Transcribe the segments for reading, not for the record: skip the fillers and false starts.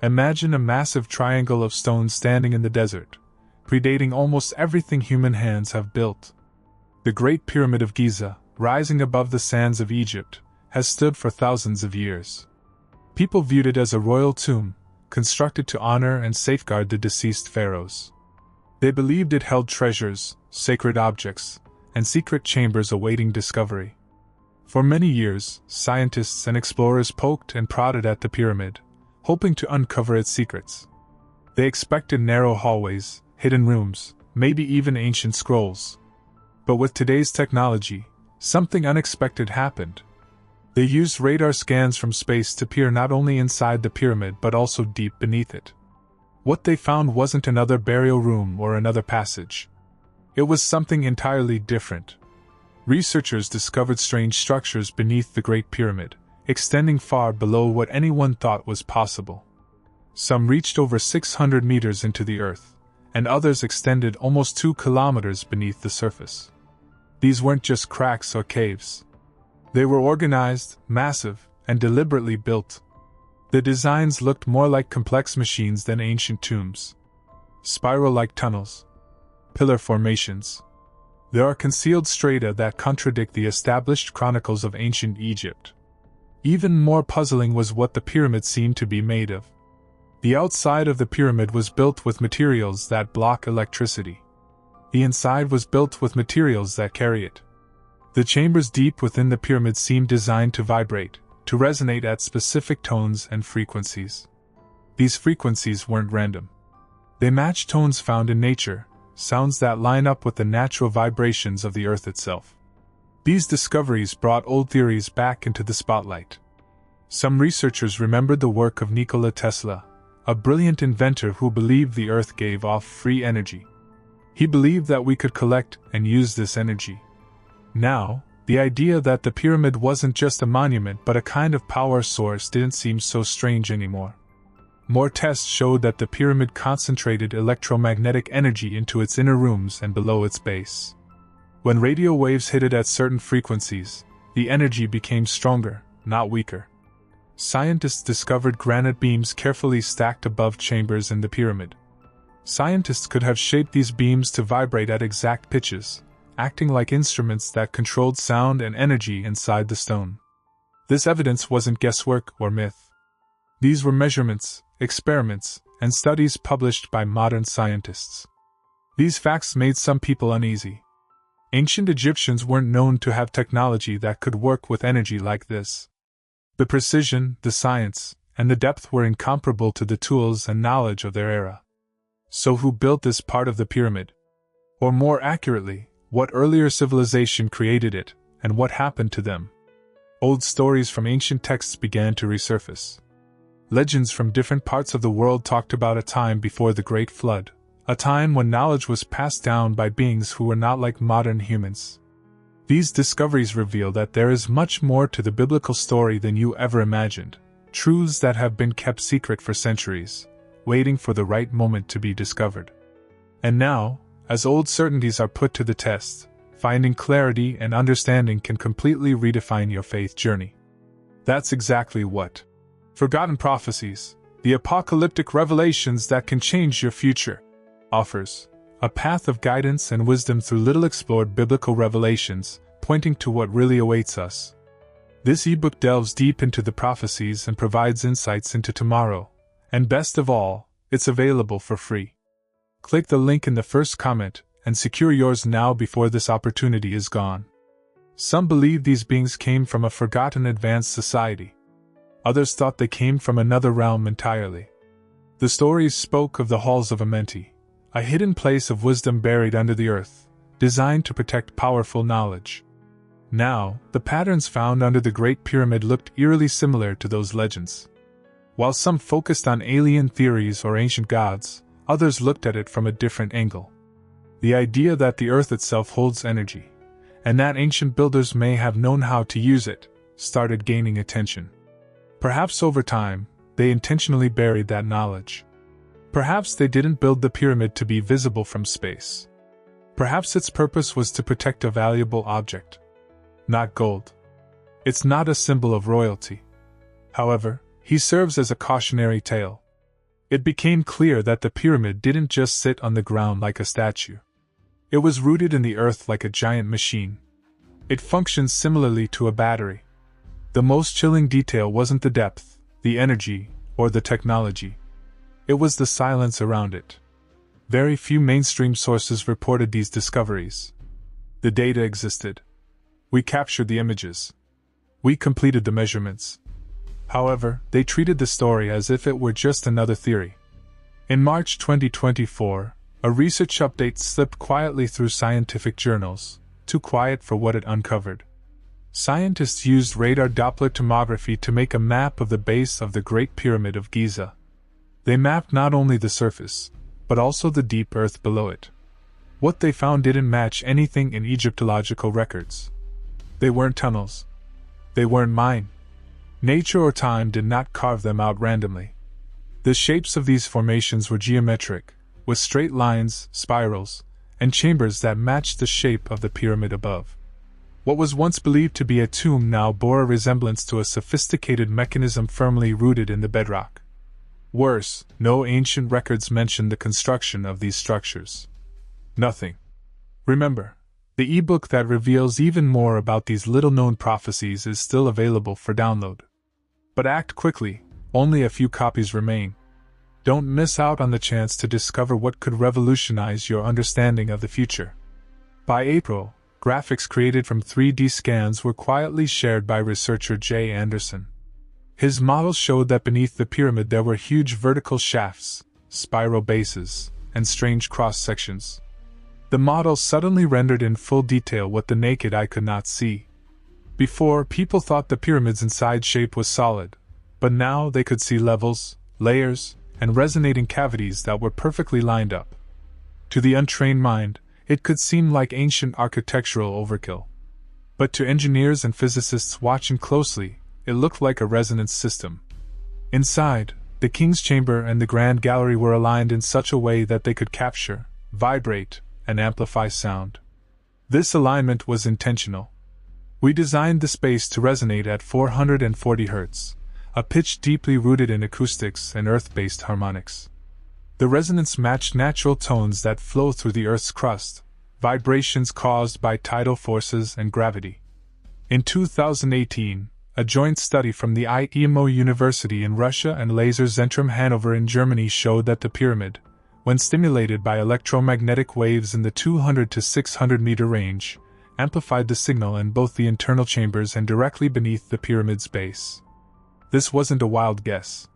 Imagine a massive triangle of stone standing in the desert, predating almost everything human hands have built. The Great Pyramid of Giza, rising above the sands of Egypt, has stood for thousands of years. People viewed it as a royal tomb, constructed to honor and safeguard the deceased pharaohs. They believed it held treasures, sacred objects, and secret chambers awaiting discovery. For many years, scientists and explorers poked and prodded at the pyramid, hoping to uncover its secrets. They expected narrow hallways, hidden rooms, maybe even ancient scrolls. But with today's technology, something unexpected happened. They used radar scans from space to peer not only inside the pyramid but also deep beneath it. What they found wasn't another burial room or another passage. It was something entirely different. Researchers discovered strange structures beneath the Great Pyramid, extending far below what anyone thought was possible. Some reached over 600 meters into the earth, and others extended almost 2 kilometers beneath the surface. These weren't just cracks or caves. They were organized, massive, and deliberately built. The designs looked more like complex machines than ancient tombs. Spiral-like tunnels. Pillar formations. There are concealed strata that contradict the established chronicles of ancient Egypt. Even more puzzling was what the pyramid seemed to be made of. The outside of the pyramid was built with materials that block electricity. The inside was built with materials that carry it. The chambers deep within the pyramid seemed designed to vibrate, to resonate at specific tones and frequencies. These frequencies weren't random. They matched tones found in nature, sounds that line up with the natural vibrations of the earth itself. These discoveries brought old theories back into the spotlight. Some researchers remembered the work of Nikola Tesla, a brilliant inventor who believed the earth gave off free energy. He believed that we could collect and use this energy. Now, the idea that the pyramid wasn't just a monument but a kind of power source didn't seem so strange anymore. More tests showed that the pyramid concentrated electromagnetic energy into its inner rooms and below its base. When radio waves hit it at certain frequencies, the energy became stronger, not weaker. Scientists discovered granite beams carefully stacked above chambers in the pyramid. Scientists could have shaped these beams to vibrate at exact pitches, acting like instruments that controlled sound and energy inside the stone. This evidence wasn't guesswork or myth. These were measurements, experiments, and studies published by modern scientists. These facts made some people uneasy. Ancient Egyptians weren't known to have technology that could work with energy like this. The precision, the science, and the depth were incomparable to the tools and knowledge of their era. So who built this part of the pyramid? Or more accurately, what earlier civilization created it, and what happened to them? Old stories from ancient texts began to resurface. Legends from different parts of the world talked about a time before the Great Flood, a time when knowledge was passed down by beings who were not like modern humans. These discoveries reveal that there is much more to the biblical story than you ever imagined, truths that have been kept secret for centuries, waiting for the right moment to be discovered. And now, as old certainties are put to the test, finding clarity and understanding can completely redefine your faith journey. That's exactly what Forgotten Prophecies, the apocalyptic revelations that can change your future, offers. A path of guidance and wisdom through little explored biblical revelations, pointing to what really awaits us. This ebook delves deep into the prophecies and provides insights into tomorrow, and best of all, it's available for free. Click the link in the first comment and secure yours now before this opportunity is gone. Some believe these beings came from a forgotten advanced society. Others thought they came from another realm entirely. The stories spoke of the halls of Amenti, a hidden place of wisdom buried under the earth, designed to protect powerful knowledge. Now, the patterns found under the Great Pyramid looked eerily similar to those legends. While some focused on alien theories or ancient gods, others looked at it from a different angle. The idea that the earth itself holds energy, and that ancient builders may have known how to use it, started gaining attention. Perhaps over time, they intentionally buried that knowledge. Perhaps they didn't build the pyramid to be visible from space. Perhaps its purpose was to protect a valuable object. Not gold. It's not a symbol of royalty. However, he serves as a cautionary tale. It became clear that the pyramid didn't just sit on the ground like a statue. It was rooted in the earth like a giant machine. It functioned similarly to a battery. The most chilling detail wasn't the depth, the energy, or the technology. It was the silence around it. Very few mainstream sources reported these discoveries. The data existed. We captured the images. We completed the measurements. However, they treated the story as if it were just another theory. In March 2024, a research update slipped quietly through scientific journals, too quiet for what it uncovered. Scientists used radar Doppler tomography to make a map of the base of the Great Pyramid of Giza. They mapped not only the surface, but also the deep earth below it. What they found didn't match anything in Egyptological records. They weren't tunnels. They weren't mined. Nature or time did not carve them out randomly. The shapes of these formations were geometric, with straight lines, spirals, and chambers that matched the shape of the pyramid above. What was once believed to be a tomb now bore a resemblance to a sophisticated mechanism firmly rooted in the bedrock. Worse, no ancient records mention the construction of these structures. Nothing. Remember, the ebook that reveals even more about these little-known prophecies is still available for download. But act quickly, only a few copies remain. Don't miss out on the chance to discover what could revolutionize your understanding of the future. By April, graphics created from 3D scans were quietly shared by researcher Jay Anderson. His models showed that beneath the pyramid there were huge vertical shafts, spiral bases, and strange cross-sections. The models suddenly rendered in full detail what the naked eye could not see. Before, people thought the pyramid's inside shape was solid, but now they could see levels, layers, and resonating cavities that were perfectly lined up. To the untrained mind, it could seem like ancient architectural overkill. But to engineers and physicists watching closely, it looked like a resonance system. Inside, the king's chamber and the grand gallery were aligned in such a way that they could capture, vibrate, and amplify sound. This alignment was intentional. We designed the space to resonate at 440 Hz, a pitch deeply rooted in acoustics and earth-based harmonics. The resonance matched natural tones that flow through the Earth's crust, vibrations caused by tidal forces and gravity. In 2018, a joint study from the IMO University in Russia and Laserzentrum Hanover in Germany showed that the pyramid, when stimulated by electromagnetic waves in the 200 to 600 meter range, amplified the signal in both the internal chambers and directly beneath the pyramid's base. This wasn't a wild guess.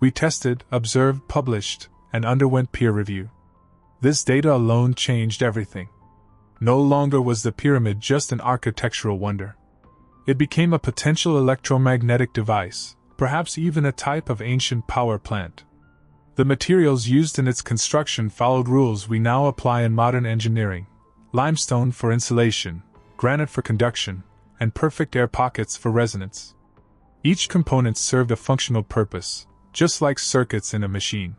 We tested, observed, published, and underwent peer review. This data alone changed everything. No longer was the pyramid just an architectural wonder. It became a potential electromagnetic device, perhaps even a type of ancient power plant. The materials used in its construction followed rules we now apply in modern engineering: limestone for insulation, granite for conduction, and perfect air pockets for resonance. Each component served a functional purpose, just like circuits in a machine.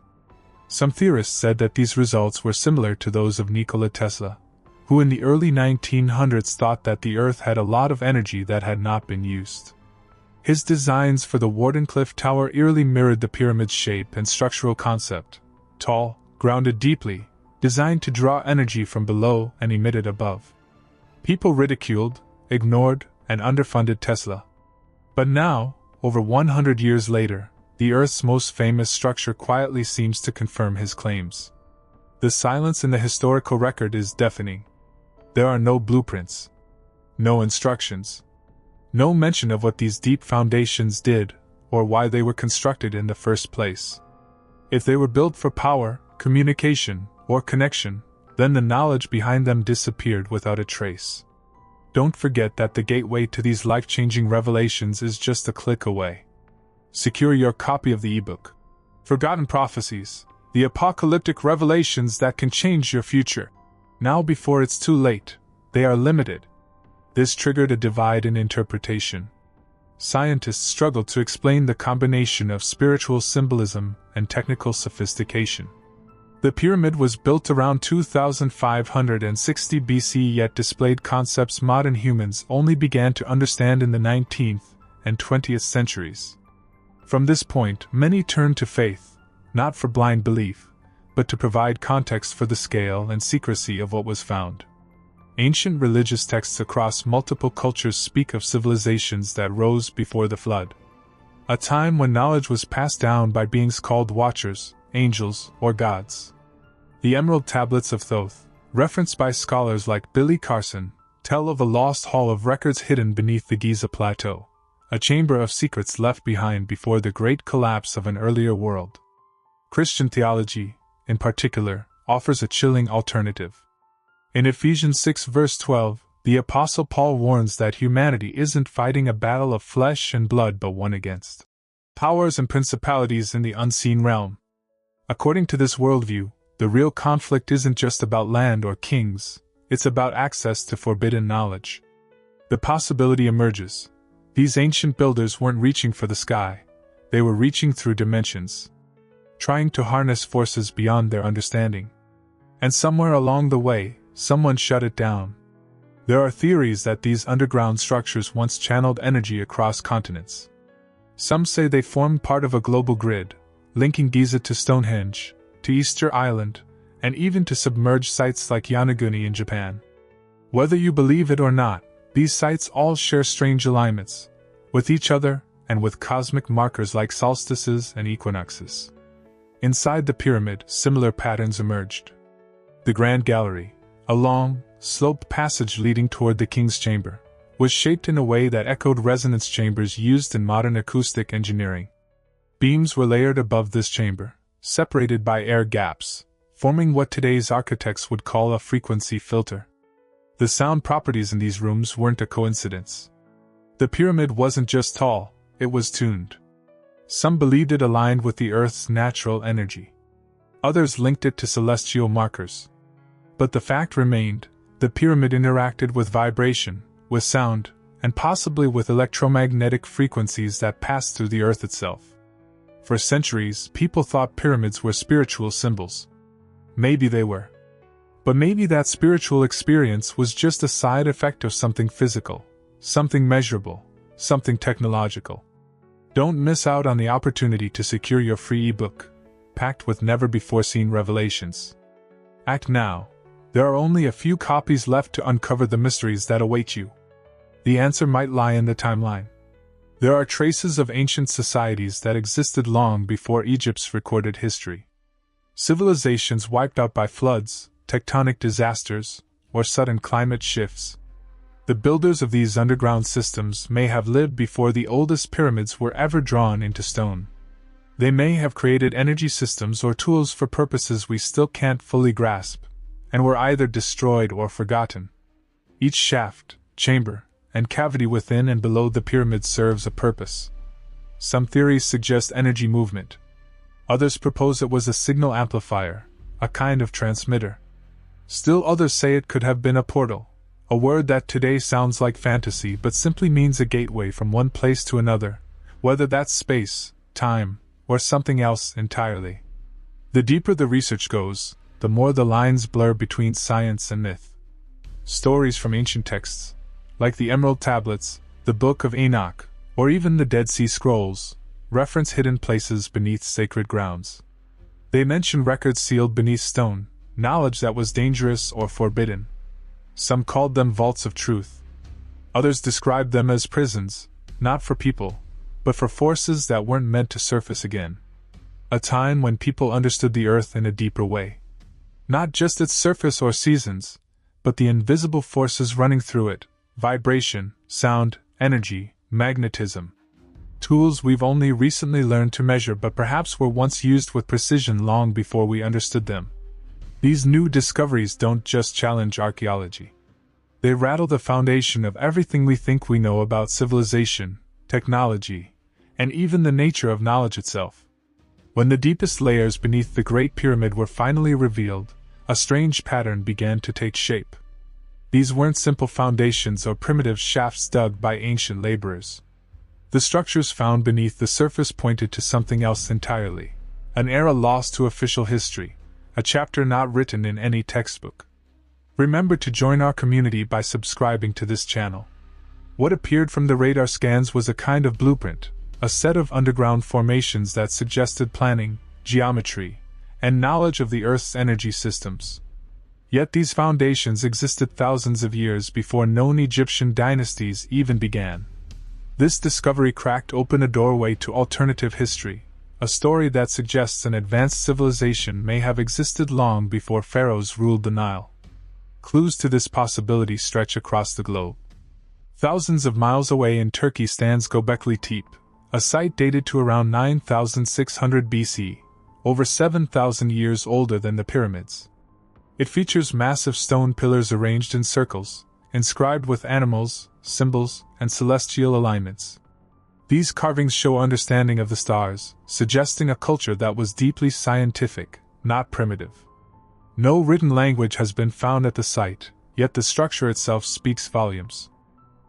Some theorists said that these results were similar to those of Nikola Tesla, who in the early 1900s thought that the Earth had a lot of energy that had not been used. His designs for the Wardenclyffe Tower eerily mirrored the pyramid's shape and structural concept: tall, grounded deeply, designed to draw energy from below and emit it above. People ridiculed, ignored, and underfunded Tesla. But now, over 100 years later, the Earth's most famous structure quietly seems to confirm his claims. The silence in the historical record is deafening. There are no blueprints, no instructions, no mention of what these deep foundations did, or why they were constructed in the first place. If they were built for power, communication, or connection, then the knowledge behind them disappeared without a trace. Don't forget that the gateway to these life-changing revelations is just a click away. Secure your copy of the ebook. Forgotten Prophecies, the apocalyptic revelations that can change your future. Now before it's too late. They are limited. This triggered a divide in interpretation. Scientists struggled to explain the combination of spiritual symbolism and technical sophistication. The pyramid was built around 2560 BC, yet displayed concepts modern humans only began to understand in the 19th and 20th centuries. From this point, many turned to faith, not for blind belief, but to provide context for the scale and secrecy of what was found. Ancient religious texts across multiple cultures speak of civilizations that rose before the flood, a time when knowledge was passed down by beings called watchers, angels, or gods. The Emerald Tablets of Thoth, referenced by scholars like Billy Carson, tell of a lost hall of records hidden beneath the Giza Plateau, a chamber of secrets left behind before the great collapse of an earlier world. Christian theology, in particular, offers a chilling alternative. In Ephesians 6 verse 12, the Apostle Paul warns that humanity isn't fighting a battle of flesh and blood but one against powers and principalities in the unseen realm. According to this worldview, the real conflict isn't just about land or kings, it's about access to forbidden knowledge. The possibility emerges. These ancient builders weren't reaching for the sky, they were reaching through dimensions, trying to harness forces beyond their understanding. And somewhere along the way, someone shut it down. There are theories that these underground structures once channeled energy across continents. Some say they formed part of a global grid, linking Giza to Stonehenge, to Easter Island, and even to submerged sites like Yonaguni in Japan. Whether you believe it or not, these sites all share strange alignments, with each other and with cosmic markers like solstices and equinoxes. Inside the pyramid, similar patterns emerged. The Grand Gallery, a long, sloped passage leading toward the king's chamber, was shaped in a way that echoed resonance chambers used in modern acoustic engineering. Beams were layered above this chamber, separated by air gaps, forming what today's architects would call a frequency filter. The sound properties in these rooms weren't a coincidence. The pyramid wasn't just tall, it was tuned. Some believed it aligned with the Earth's natural energy. Others linked it to celestial markers. But the fact remained, the pyramid interacted with vibration, with sound, and possibly with electromagnetic frequencies that passed through the Earth itself. For centuries, people thought pyramids were spiritual symbols. Maybe they were. But maybe that spiritual experience was just a side effect of something physical, something measurable, something technological. Don't miss out on the opportunity to secure your free ebook, packed with never-before-seen revelations. Act now. There are only a few copies left to uncover the mysteries that await you. The answer might lie in the timeline. There are traces of ancient societies that existed long before Egypt's recorded history. Civilizations wiped out by floods, tectonic disasters, or sudden climate shifts. The builders of these underground systems may have lived before the oldest pyramids were ever drawn into stone. They may have created energy systems or tools for purposes we still can't fully grasp, and were either destroyed or forgotten. Each shaft, chamber, and cavity within and below the pyramid serves a purpose. Some theories suggest energy movement. Others propose it was a signal amplifier, a kind of transmitter. Still others say it could have been a portal, a word that today sounds like fantasy but simply means a gateway from one place to another, whether that's space, time, or something else entirely. The deeper the research goes, the more the lines blur between science and myth. Stories from ancient texts, like the Emerald Tablets, the Book of Enoch, or even the Dead Sea Scrolls, reference hidden places beneath sacred grounds. They mention records sealed beneath stone, knowledge that was dangerous or forbidden. Some called them vaults of truth. Others described them as prisons, not for people, but for forces that weren't meant to surface again. A time when people understood the earth in a deeper way. Not just its surface or seasons, but the invisible forces running through it: vibration, sound, energy, magnetism. Tools we've only recently learned to measure but perhaps were once used with precision long before we understood them. These new discoveries don't just challenge archaeology. They rattle the foundation of everything we think we know about civilization, technology, and even the nature of knowledge itself. When the deepest layers beneath the Great Pyramid were finally revealed, a strange pattern began to take shape. These weren't simple foundations or primitive shafts dug by ancient laborers. The structures found beneath the surface pointed to something else entirely, an era lost to official history, a chapter not written in any textbook. Remember to join our community by subscribing to this channel. What appeared from the radar scans was a kind of blueprint, a set of underground formations that suggested planning, geometry, and knowledge of the Earth's energy systems. Yet these foundations existed thousands of years before known Egyptian dynasties even began. This discovery cracked open a doorway to alternative history, a story that suggests an advanced civilization may have existed long before pharaohs ruled the Nile. Clues to this possibility stretch across the globe. Thousands of miles away in Turkey stands Göbekli Tepe, a site dated to around 9600 BC, over 7,000 years older than the pyramids. It features massive stone pillars arranged in circles, inscribed with animals, symbols, and celestial alignments. These carvings show understanding of the stars, suggesting a culture that was deeply scientific, not primitive. No written language has been found at the site, yet the structure itself speaks volumes.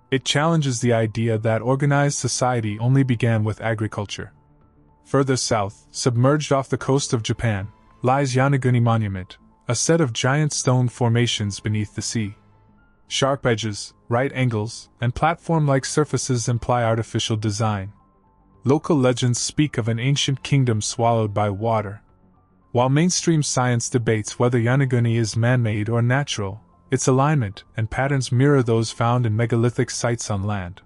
It challenges the idea that organized society only began with agriculture. Further south, submerged off the coast of Japan, lies Yonaguni Monument, a set of giant stone formations beneath the sea. Sharp edges, right angles, and platform-like surfaces imply artificial design. Local legends speak of an ancient kingdom swallowed by water. While mainstream science debates whether Yonaguni is man-made or natural, its alignment and patterns mirror those found in megalithic sites on land.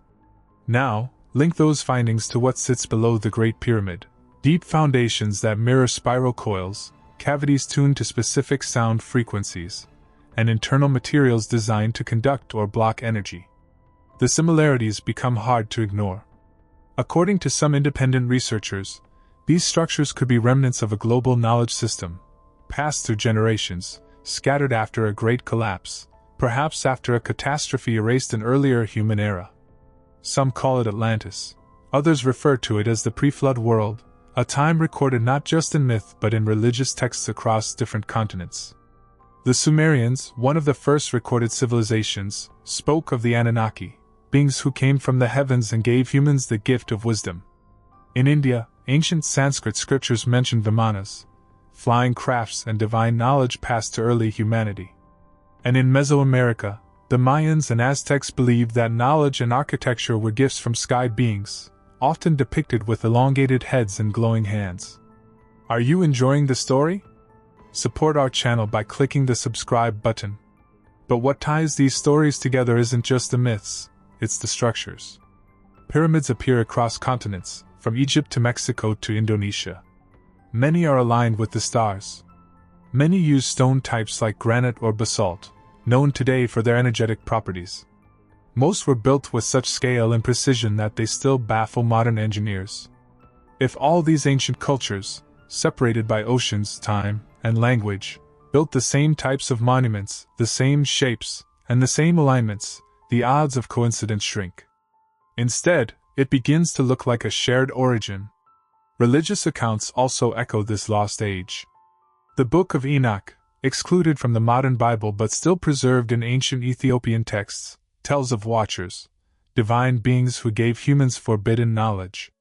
Now, link those findings to what sits below the Great Pyramid: deep foundations that mirror spiral coils, cavities tuned to specific sound frequencies, and internal materials designed to conduct or block energy. The similarities become hard to ignore. According to some independent researchers, these structures could be remnants of a global knowledge system, passed through generations, scattered after a great collapse, perhaps after a catastrophe erased an earlier human era. Some call it Atlantis. Others refer to it as the pre-flood world, a time recorded not just in myth but in religious texts across different continents. The Sumerians, one of the first recorded civilizations, spoke of the Anunnaki, beings who came from the heavens and gave humans the gift of wisdom. In India, ancient Sanskrit scriptures mention Vimanas, flying crafts and divine knowledge passed to early humanity. And in Mesoamerica, the Mayans and Aztecs believed that knowledge and architecture were gifts from sky beings, often depicted with elongated heads and glowing hands. Are you enjoying the story? Support our channel by clicking the subscribe button. But what ties these stories together isn't just the myths, it's the structures. Pyramids appear across continents, from Egypt to Mexico to Indonesia. Many are aligned with the stars. Many use stone types like granite or basalt, known today for their energetic properties. Most were built with such scale and precision that they still baffle modern engineers. If all these ancient cultures, separated by oceans, time, and language, built the same types of monuments, the same shapes, and the same alignments, the odds of coincidence shrink. Instead, it begins to look like a shared origin. Religious accounts also echo this lost age. The Book of Enoch, excluded from the modern Bible but still preserved in ancient Ethiopian texts, tells of watchers, divine beings who gave humans forbidden knowledge.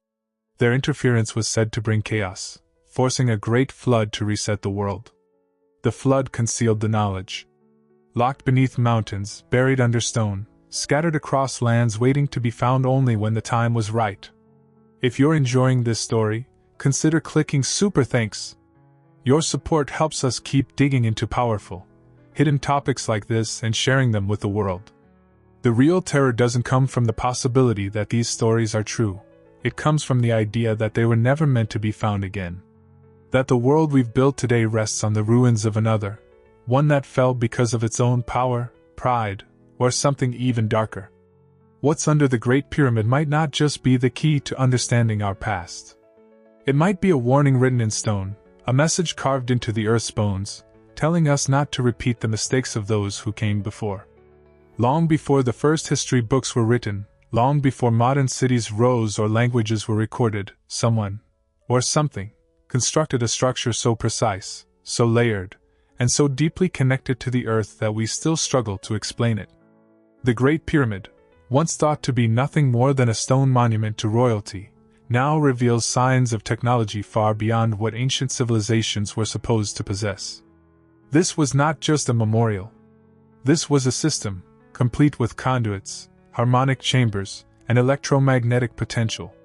Their interference was said to bring chaos, forcing a great flood to reset the world. The flood concealed the knowledge. Locked beneath mountains, buried under stone, scattered across lands waiting to be found only when the time was right. If you're enjoying this story, consider clicking super thanks. Your support helps us keep digging into powerful, hidden topics like this and sharing them with the world. The real terror doesn't come from the possibility that these stories are true. It comes from the idea that they were never meant to be found again. That the world we've built today rests on the ruins of another, one that fell because of its own power, pride, or something even darker. What's under the Great Pyramid might not just be the key to understanding our past. It might be a warning written in stone, a message carved into the Earth's bones, telling us not to repeat the mistakes of those who came before. Long before the first history books were written, long before modern cities rose or languages were recorded, someone, or something, constructed a structure so precise, so layered, and so deeply connected to the Earth that we still struggle to explain it. The Great Pyramid, once thought to be nothing more than a stone monument to royalty, now reveals signs of technology far beyond what ancient civilizations were supposed to possess. This was not just a memorial. This was a system, complete with conduits, harmonic chambers, and electromagnetic potential.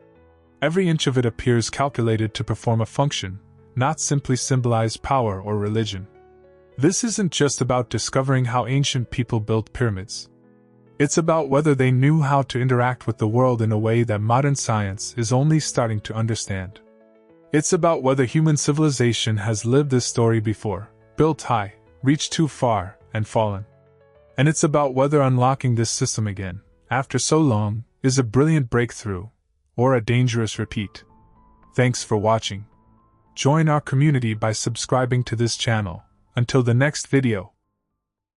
Every inch of it appears calculated to perform a function, not simply symbolize power or religion. This isn't just about discovering how ancient people built pyramids. It's about whether they knew how to interact with the world in a way that modern science is only starting to understand. It's about whether human civilization has lived this story before, built high, reached too far, and fallen. And it's about whether unlocking this system again, after so long, is a brilliant breakthrough, or a dangerous repeat. Thanks for watching. Join our community by subscribing to this channel. Until the next video.